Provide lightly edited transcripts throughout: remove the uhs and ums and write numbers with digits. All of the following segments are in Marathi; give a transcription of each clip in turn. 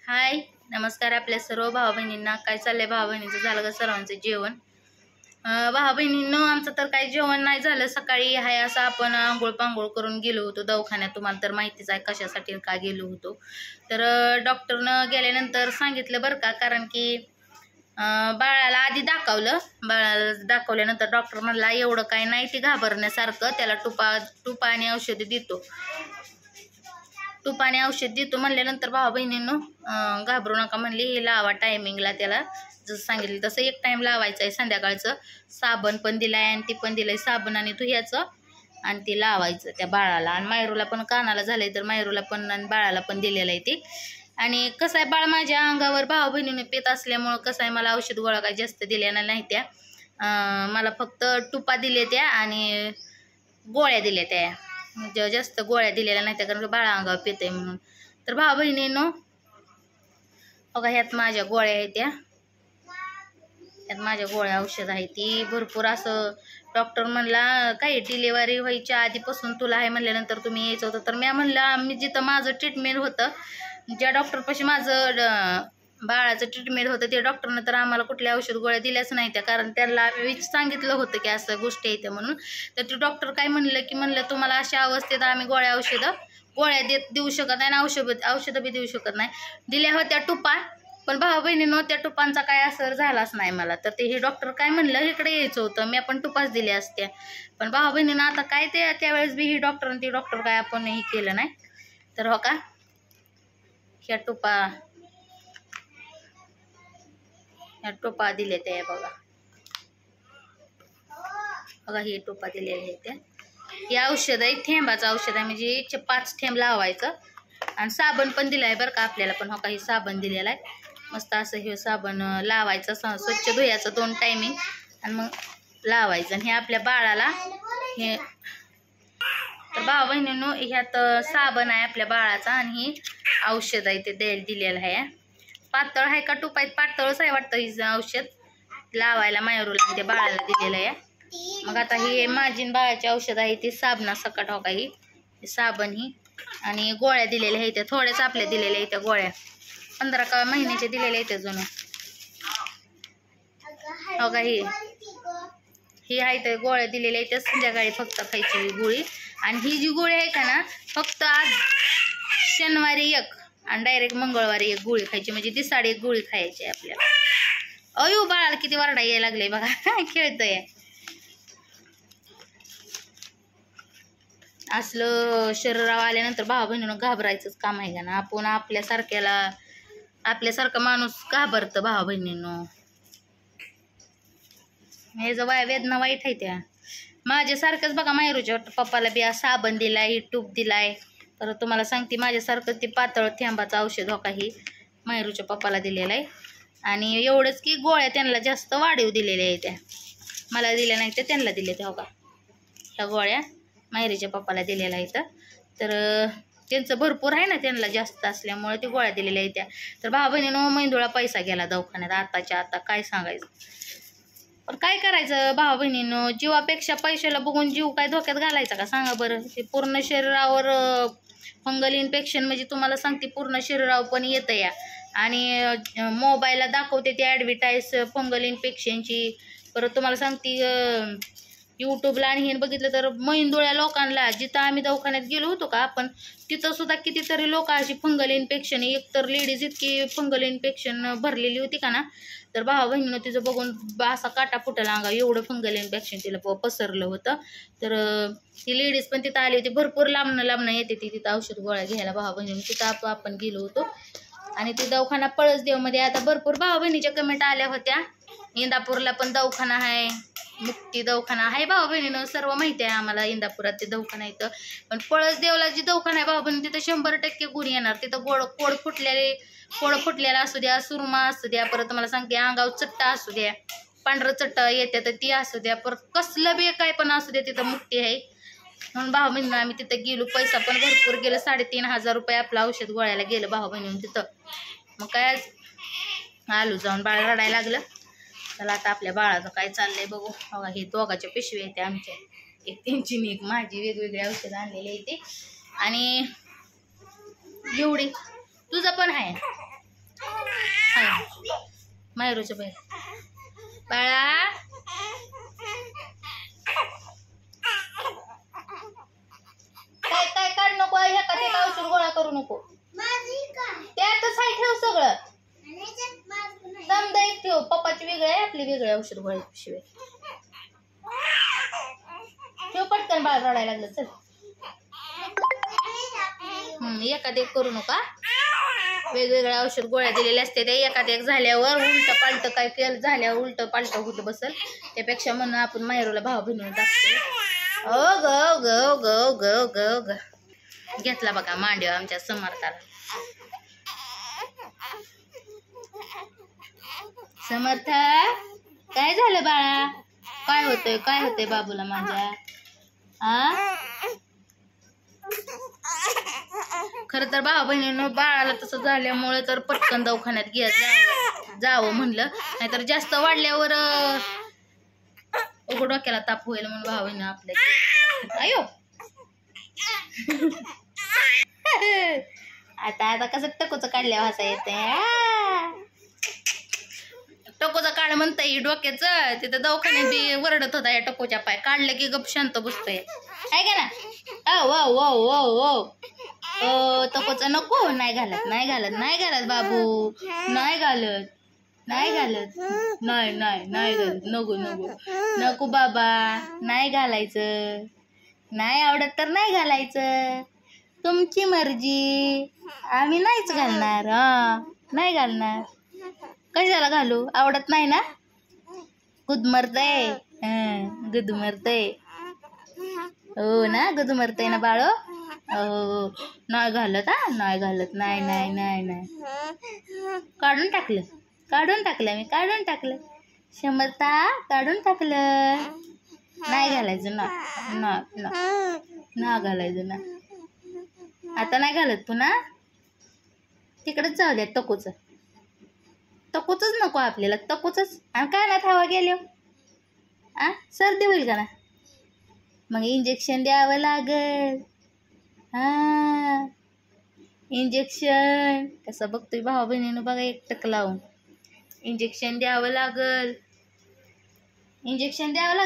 हाय नमस्कार आपल्या सर्व भावा बहिणींना. काय चाललंय भावा बहिणींचं? झालं का सर्वांचं जेवण? भावा बहिणींनो, आमचं तर काही जेवण नाही झालं. सकाळी हाय असं आपण आंघोळ पांघोळ करून गेलो होतो दवाखान्यात. तुम्हाला तर माहितीच आहे कशासाठी का गेलो होतो. तर डॉक्टरनं गेल्यानंतर सांगितलं बरं का, कारण की बाळाला आधी दाखवलं. बाळाला दाखवल्यानंतर डॉक्टर म्हणला एवढं काही नाही ते घाबरण्यासारखं, त्याला तुपा आणि औषधी देतो. तुपाने औषध देतो म्हणल्यानंतर भावा बहिणींनो घाबरू नका म्हणले. हे लावा टायमिंगला, त्याला जसं सांगितलं तसं एक टाइम लावायचं आहे संध्याकाळचं. साबण पण दिलाय आणि ती पण दिलंय, साबण आणि धुयाचं आणि ते लावायचं त्या बाळाला. आणि मायरूला पण कानाला झालंय तर मायरूला पण आणि बाळाला पण दिलेलं आहे ते. आणि कसं आहे, बाळ माझ्या अंगावर भावा बहिणीने पेत असल्यामुळं कसं आहे, मला औषध गोळा काही जास्त दिल्या नाही त्या. मला फक्त तुपा दिले त्या आणि गोळ्या दिल्या त्या. म्हणजे जास्त गोळ्या दिलेल्या नाही त्या, कारण बाळा अंगावर पेत आहे म्हणून. तर भावा बहिणींनो बघा, ह्यात माझ्या गोळ्या आहेत त्या. ह्यात माझ्या गोळ्या औषध आहे ती भरपूर. असं डॉक्टर म्हणला काही डिलिव्हरी व्हायच्या आधीपासून तुला आहे म्हणल्यानंतर तुम्ही यायचं होतं. तर मी म्हणलं, मी जिथं माझं ट्रीटमेंट होतं, ज्या डॉक्टरपाशी माझं बाळाचं ट्रीटमेंट होतं, त्या डॉक्टरनं तर आम्हाला कुठल्या औषध गोळ्या दिल्याच नाही त्या, कारण त्यांना आम्ही सांगितलं होतं की असं गोष्टी येते म्हणून. तर ते डॉक्टर काय म्हणलं की म्हणलं तुम्हाला अशा अवस्थेत आम्ही गोळ्या देऊ शकत नाही आणि औषधं बी देऊ शकत नाही. दिल्या होत्या तुपा, पण भावा बहिणीनं त्या तुपांचा काय असर झालाच नाही मला. तर ते हे डॉक्टर काय म्हणलं, इकडे यायचं होतं, मी आपण तुपाच दिल्या असत्या. पण भावा बहिणीनं आता काय ते त्यावेळेस बी ही डॉक्टर काय आपण हे केलं नाही. तर हो का, ह्या टोपा दिले ते बघा. बघा हे टोपा दिलेले आहे त्या. हे औषध आहे, थेंबाचं औषध आहे, म्हणजे 5 थेंब लावायचं. आणि साबण पण दिलाय बरं का आपल्याला पण. हो का, हे साबण दिलेला आहे मस्त असं. हे साबण लावायचं, स्वच्छ धुयाचं 2 टायमिंग आणि मग लावायचं. आणि हे आपल्या बाळाला हे. तर भावा बहिणींनो, ह्यात साबण आहे आपल्या बाळाचा आणि हे औषध आहे ते दिलेलं आहे. पातळ आहे का टूप आहे? पातळच आहे वाटतं ही औषध लावायला मायरूला आणि ते बाळाला दिलेलं आहे. मग आता हे माझी बाळाचे औषध आहे ते साबणा सकट. हो का, ही साबण ही आणि गोळ्या दिलेल्या आहेत त्या. थोड्याच आपल्या दिलेल्या आहेत त्या गोळ्या, 15 महिन्याच्या दिलेल्या आहेत अजून. हो का, ही आहे तर गोळ्या दिलेल्या आहेत त्या. संध्याकाळी फक्त खायची गोळी. आणि ही जी गोळी आहे का ना, फक्त आज शनिवारी एक आणि डायरेक्ट मंगळवारी एक गोळी खायची, म्हणजे दिसाडी एक गोळी खायची आहे आपल्याला. अयो बाळाला किती वरडा यायला लागले बघा, खेळतंय. असलं शरीरावर आल्यानंतर भावा बहिणीनं घाबरायचंच काम आहे का ना. आपण आपल्यासारखा माणूस घाबरतं भावा बहिणीनं. हे जो वेदना वाईट आहे त्या. माझ्यासारखंच बघा, मायरूच्या पप्पाला बी साबण दिलाय, टूप दिलाय. तर तुम्हाला सांगते, माझ्यासारखं ते पातळ थेंबाचं औषध हो का, ही मायरूच्या पप्पाला दिलेलं आहे. आणि एवढंच की गोळ्या त्यांना जास्त वाढीव दिलेल्या आहे त्या. मला दिल्या नाही त्या, त्यांना दिल्या त्या. हो का, ह्या गोळ्या मायरीच्या पप्पाला दिलेल्या आहेत. तर त्यांचं भरपूर आहे ना, त्यांना जास्त असल्यामुळे ते गोळ्या दिलेल्या आहेत त्या. तर भावा बहिणीनं मेंदूला पैसा गेला दवाखान्यात आताच्या आता, काय सांगायचं. पण काय करायचं भावा बहिणीनं, जीवापेक्षा पैशाला बघून जीव काय धोक्यात घालायचा का सांगा बरं. ते पूर्ण शरीरावर फंगल इन्फेक्शन, म्हणजे तुम्हाला सांगते पूर्ण शरीरावर पण येतं या. आणि मोबाईलला दाखवते ते ॲडव्हर्टाईज फंगल इन्फेक्शनची. परत तुम्हाला सांगते यूट्यूबला आणि हे बघितलं तर मेंदुळ्या लोकांना, जिथं आम्ही दवाखान्यात गेलो होतो का आपण, तिथं सुद्धा कितीतरी लोक अशी फंगल इन्फेक्शन, एक तर लेडीज इतकी फंगल इन्फेक्शन भरलेली होती का ना. तर भावा बहिणीनं तिचं बघून असा काटा फुटायला अंगा, एवढं फंगल इन्फेक्शन तिला पसरलं होतं. तर ती लेडीज पण तिथं आली होती, भरपूर लांबणं येते ती तिथं औषध गोळ्या घ्यायला भावा बहिणीनं. तिथं आपण गेलो होतो. आणि ती दवाखाना पळसदेवमध्ये. आता भरपूर भावा बहिणीच्या कमेंट आल्या होत्या. इंदापूरला पण दवाखाना आहे, मुक्ती दवाखाना आहे भावा बहिणीनं, सर्व माहिती आहे आम्हाला. इंदापुरात ते दवाखाना येतं. पण पळसदेवला जी दवाखाना आहे भावा बहिणी, तिथं 100% गुण येणार. तिथं कोड फुटलेला असू द्या, सुरमा असू द्या, परत तुम्हाला सांगते अंगावर चट्टा असू द्या, पांढरं चट्ट येते तर ती असू द्या, परत कसलं बी काय पण असू द्या, तिथं मुक्ती आहे. म्हणून भावा बहिणीनं आम्ही तिथं गेलो. पैसा पण भरपूर गेलं, 3,500 रुपये आपलं औषध गोळ्याला गेलं भावा बहिणीनं तिथं. मग काय आलो जाऊन, बाळ रडायला लागलं. चला आता आपल्या बाळाचं काय चाललंय बघू. बघा हे दोघाच्या पिशवी येते आमच्या, एक त्यांची एक माझी, वेगवेगळी औषधं आणलेली येते. आणि एवढी तुझं पण आहे. मायरूच्या बाई बाळा काय काय काढ नको ह्या का ते औषध गोळा करू नको त्यातच आहे ठेव सगळं समजा एक ठेव पप्पाची वेगळी आहे आपली वेगळी औषध गोळ्या शिवाय ठेव पटकन बाळ रडायला लागलं चल एखाद एक करू नका वेगवेगळ्या औषध गोळ्या दिलेल्या असते त्या एखाद एक झाल्यावर उलट पालट काय केलं झाल्यावर उलट पालट होत बसल त्यापेक्षा म्हणून आपण मायरूला भाव बहिणीला दाखतो ओ ग ग ग ग ग ग घेतला बघा मांडव आमच्या समर्थाला समर्थ काय झालं बाळा काय होतंय बाबूला माझ्या आ खरं तर भाऊ बहिणीनं बाळाला तसं झाल्यामुळे तर पटकन दवाखान्यात जावं म्हणलं नाहीतर जास्त वाढल्यावर डोक्याला ताप होईल म्हणून भाऊ बहिणी आपल्या आयो आता कसं टकोचं काढल्या वाचा येते टकोचं काढ म्हणताय डोक्याचं तिथं दवाखान्यात बी वरडत होता या टकोच्या पाय काढलं की गप शांत बसतोय आहे का ना ओ टकोचं नको नाही घालत बाबू नाही घालत नाही नको बाबा नाही घालायचं नाही आवडत तर नाही घालायचं तुमची मर्जी आम्ही नाहीच घालणार नाही घालणार कशाला घालू आवडत नाही ना गुदमरतय हो ना गुदमरतय ना बाळो हो नाही घालत नाही काढून टाकलं मी समर्था काढून टाकलं नाही घालायचं ना घालायचं ना आता नाही घालत पुन्हा तिकडच जाऊ द्या टकोच नको आपल्याला टकोच आणि काय ना हवा गेलो सर्दी होईल का ना मग इंजेक्शन द्यावं लागल इंजेक्शन कसं बघतोय भाऊ बहिणीनं बघा एकटक लावून इंजेक्शन द्यावं लागल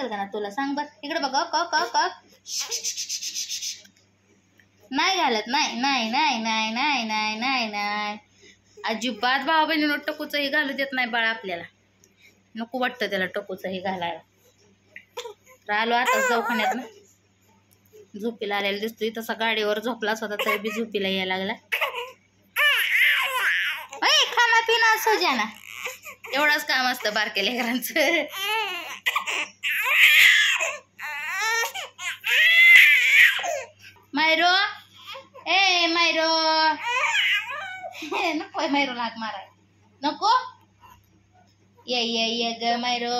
का ना तुला सांग बर इकडे बघ नाही घालत नाही अजिबात भाऊ बहिणीनं टकोचं हे घालू देत नाही बाळा आपल्याला नको वाटतं त्याला टकोचं हे घालायला आलो आता दवाखान्यात ना झोपीला आलेला दिसतोय तसा गाडीवर झोपलाच होता तरी बी झोपीला यायला लागला खाना पिना असो ज्या ना एवढंच काम असतं बारक्या लेकरांचं मायरो नको मायरो लाग माराय नको ये ग मायरो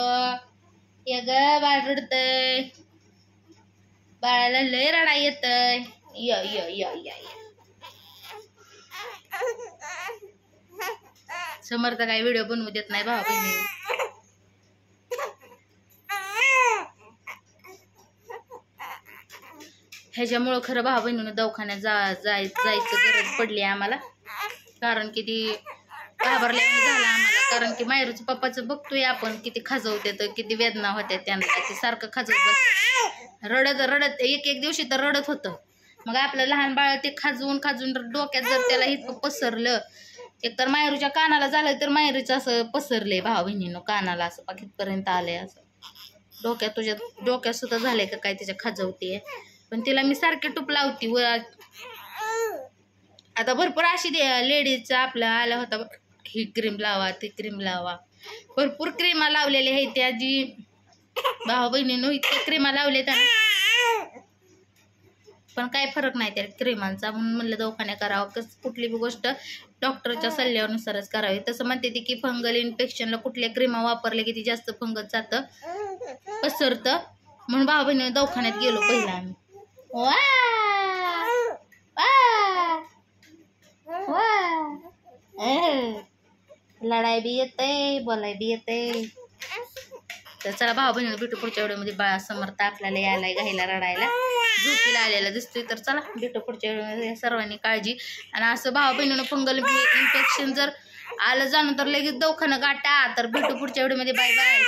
ये ग बाळ रडतय बाळाला लय रडा येतय य समर्थ काय व्हिडिओ बनवू देत नाही भाऊ बहिणी ह्याच्यामुळं खरं भाऊ बहिणीनं दवाखान्यात जायचं गरज पडली आम्हाला कारण की ती घाबरल्याने झाला आम्हाला कारण की मायरूचं पप्पाचं बघतोय आपण किती खाजवते तर किती वेदना होत्या त्यांना ते सारखं खाजवत बसत रडत एक दिवशी तर रडत होतं मग आपलं लहान बाळ ते खाजवून डोक्यात जर त्याला इतकं पसरलं एकतर मायरूच्या कानाला झालं तर मायरूचं असं पसरलंय भाऊ बहिणीनं कानाला असं पाकिटपर्यंत आलंय असं डोक्यात सुद्धा झालंय का काय त्याच्या खाजवते पण तिला मी सारखी टूप लावती व आता भरपूर अशी लेडीजचा आपला आला होता ही क्रीम लावा ती क्रीम लावा भरपूर क्रीमा लावलेल्या आहेत त्या जी भाऊ बहिणीनं इतक्या क्रीमा लावल्या त्या पण काय फरक नाही त्या क्रीमांचा म्हणून म्हणलं दवाखान्या करावं कुठली बी गोष्ट डॉक्टरच्या सल्ल्यानुसारच करावी तसं म्हणते ती की फंगल इन्फेक्शनला कुठल्या क्रीमा वापरल्या की ती जास्त फंगस जातं पसरतं म्हणून भाऊ बहिणीनं दवाखान्यात गेलो पहिला आम्ही लढाई बी येते बोलाय बी येते तर चला भाऊ बहिणीला भेटू पुढच्या व्हिडिओमध्ये बाळा समर्थ आपल्याला यायला घायला रडायला झोपीला आलेला दिसतोय तर चला भेटू पुढच्या व्हिडिओमध्ये सर्वांनी काळजी आणि असं भाऊ बहिणीनं फंगल इन्फेक्शन जर आलं जाणून तर लगेच दवाखाना गाठा. तर भेटू पुढच्या व्हिडिओमध्ये. Bye bye.